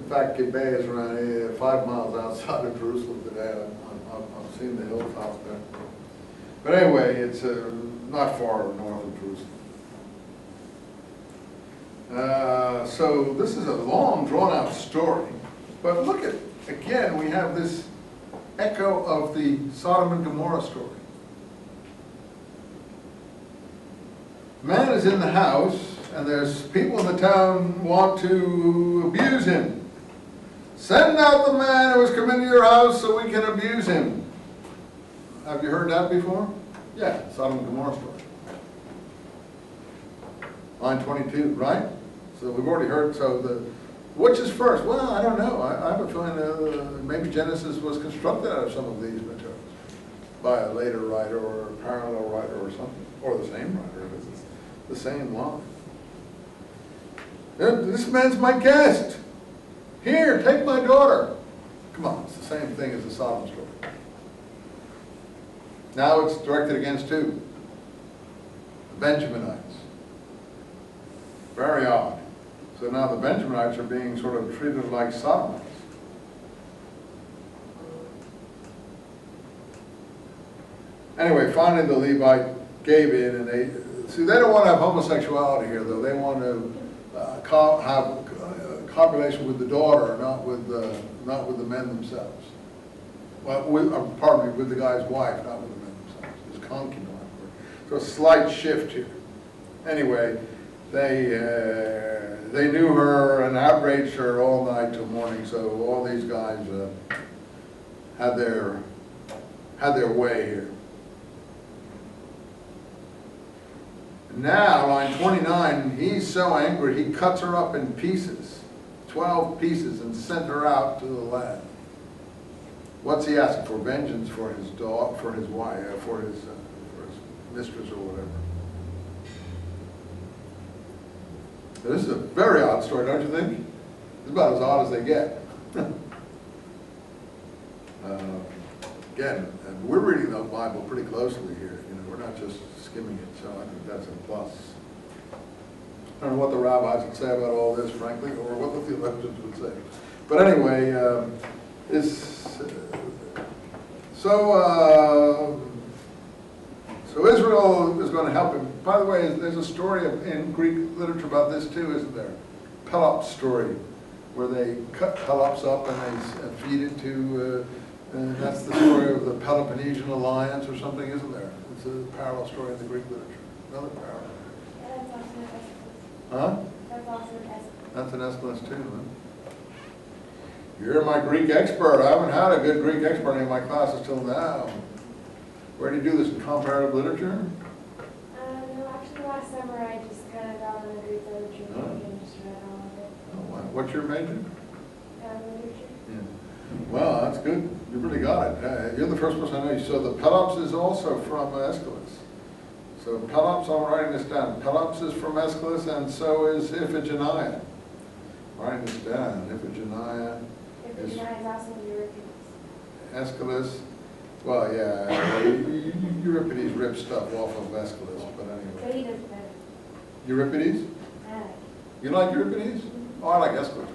fact, Gibeah is around 5 miles outside of Jerusalem today. I've seen the hilltops there. But anyway, it's not far north of Jerusalem. So this is a long, drawn-out story. But look at, again, we have this echo of the Sodom and Gomorrah story. Man is in the house, and there's people in the town want to abuse him. Send out the man who has come into your house so we can abuse him. Have you heard that before? Yeah, Sodom and Gomorrah story. Line 22, right? So we've already heard, so which is first? Well, I don't know. I have a feeling maybe Genesis was constructed out of some of these materials by a later writer or a parallel writer or something, or the same writer. It's the same line. This man's my guest. Here, take my daughter. Come on, it's the same thing as the Sodom story. Now it's directed against who? The Benjaminites. Very odd. So now the Benjaminites are being sort of treated like Sodomites. Anyway, finally the Levite gave in, and they don't want to have homosexuality here, though. They want to have copulation with the daughter, not with the men themselves. Well, pardon me, with the guy's wife, not with the men themselves. His concubine. So a slight shift here. Anyway, they knew her and outraged her all night till morning. So all these guys had their way here. Now, line 29, he's so angry he cuts her up in pieces, 12 pieces, and sent her out to the land. What's he asking for? Vengeance for his dog, for his wife, for his mistress or whatever. Now, this is a very odd story, don't you think? It's about as odd as they get. Again, and we're reading the Bible pretty closely here. You know, we're not just skimming it, so I think that's a plus. I don't know what the rabbis would say about all this, frankly, or what the theologians would say. But anyway, so Israel is going to help him. By the way, there's a story in Greek literature about this too, isn't there? Pelops story, where they cut Pelops up and they feed it to, and that's the story of the Peloponnesian alliance or something, isn't there? It's a parallel story in the Greek literature. Another parallel. Yeah, that's also an Aeschylus. Huh? That's also an Aeschylus. That's an Aeschylus too, huh? You're my Greek expert. I haven't had a good Greek expert in my classes till now. Where do you do this, in comparative literature? No, actually last summer I just kind of got on the Greek literature and just read all of it. Oh, wow. What's your major? Literature. Yeah. Well, that's good. You really got it. You're the first person I know. So the Pelops is also from Aeschylus. So Pelops, I'm writing this down. Pelops is from Aeschylus, and so is Iphigenia. I'm writing this down. Iphigenia is also Euripides. Aeschylus. Well, yeah, Euripides rips stuff off of Aeschylus, but anyway. But he does better. Euripides? Yeah. You like Euripides? Oh, I like Aeschylus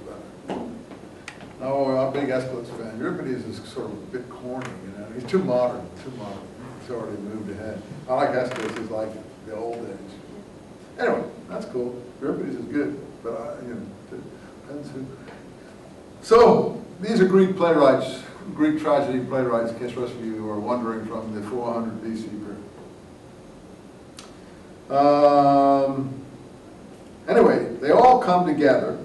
better. Oh, I'm a big Aeschylus fan. Euripides is sort of a bit corny, you know. He's too modern, He's already moved ahead. I like Aeschylus. He's like the old days. Anyway, that's cool. Euripides is good, but depends who. So these are Greek playwrights, Greek tragedy playwrights, in case the rest of you are wondering, from the 400 BC period. Anyway, they all come together.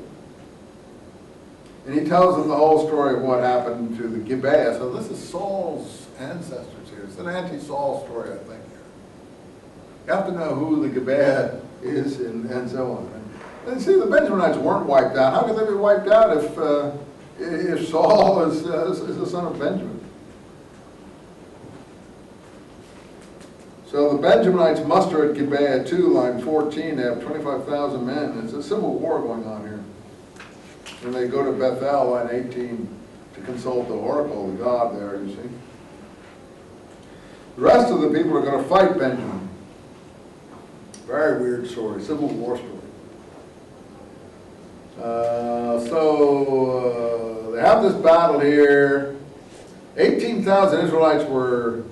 And he tells them the whole story of what happened to the Gibeah. So this is Saul's ancestors here. It's an anti-Saul story, I think, here. You have to know who the Gibeah is and so on. And see, the Benjaminites weren't wiped out. How could they be wiped out if Saul is the son of Benjamin? So the Benjaminites muster at Gibeah 2, line 14. They have 25,000 men. It's a civil war going on here. And they go to Bethel, line 18, to consult the oracle, the god there, you see. The rest of the people are going to fight Benjamin. Very weird story, civil war story. have this battle here. 18,000 Israelites were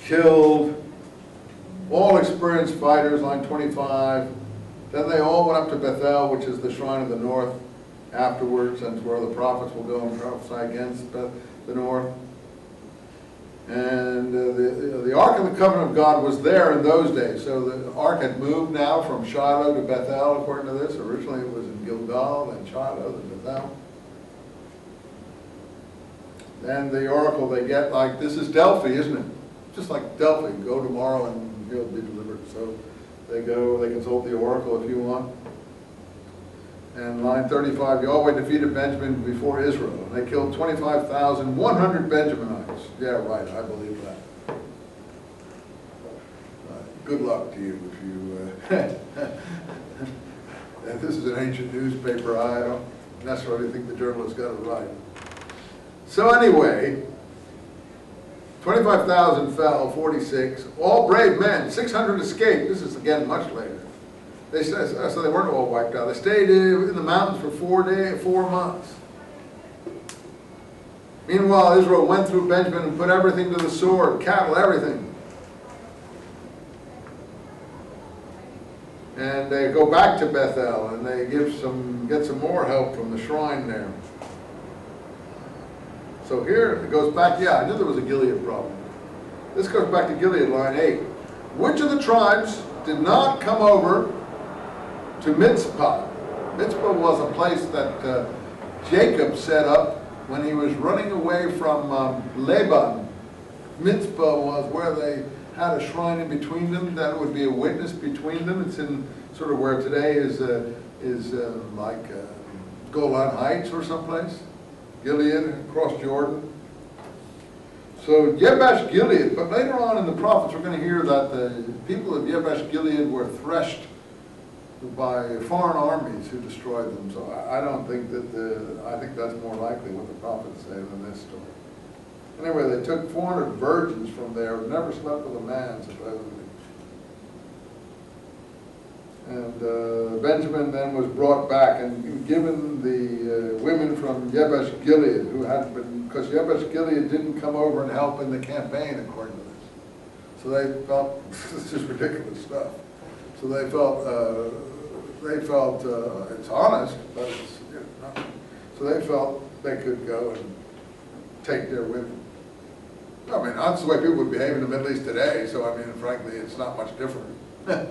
killed, all experienced fighters, line 25. Then they all went up to Bethel, which is the shrine of the north, afterwards, and where the prophets will go and prophesy against the north. And the Ark of the Covenant of God was there in those days. So the Ark had moved now from Shiloh to Bethel, according to this. Originally it was in Gilgal, then Shiloh, then Bethel. And the oracle they get, like, this is Delphi, isn't it? Just like Delphi, go tomorrow and he'll be delivered. So they go, they consult the oracle if you want. And line 35, Yahweh defeated Benjamin before Israel. And they killed 25,100 Benjaminites. Yeah, right, I believe that. Good luck to you if you... and this is an ancient newspaper. I don't necessarily think the journalist got it right. So anyway, 25,000 fell, 46. All brave men, 600 escaped. This is again much later. They said, so they weren't all wiped out. They stayed in the mountains for 4 months. Meanwhile, Israel went through Benjamin and put everything to the sword, cattle, everything. And they go back to Bethel and they get some more help from the shrine there. So here it goes back, yeah, I knew there was a Gilead problem. This goes back to Gilead, line 8. Which of the tribes did not come over to Mizpah? Mizpah was a place that Jacob set up when he was running away from Laban. Mizpah was where they had a shrine in between them that would be a witness between them. It's in sort of where today is like Golan Heights or someplace. Gilead, across Jordan. So Jabesh Gilead, but later on in the prophets we're going to hear that the people of Jabesh Gilead were threshed by foreign armies who destroyed them. So I don't think that I think that's more likely what the prophets say than this story. Anyway, they took 400 virgins from there who never slept with a man, supposedly. And Benjamin then was brought back and given the women from Jabesh Gilead, who had been, because Jabesh Gilead didn't come over and help in the campaign, according to this. So they felt, this is ridiculous stuff. So they felt it's honest, but it's, you know, not. So they felt they could go and take their women. I mean, that's the way people would behave in the Middle East today, so I mean, frankly, it's not much different. But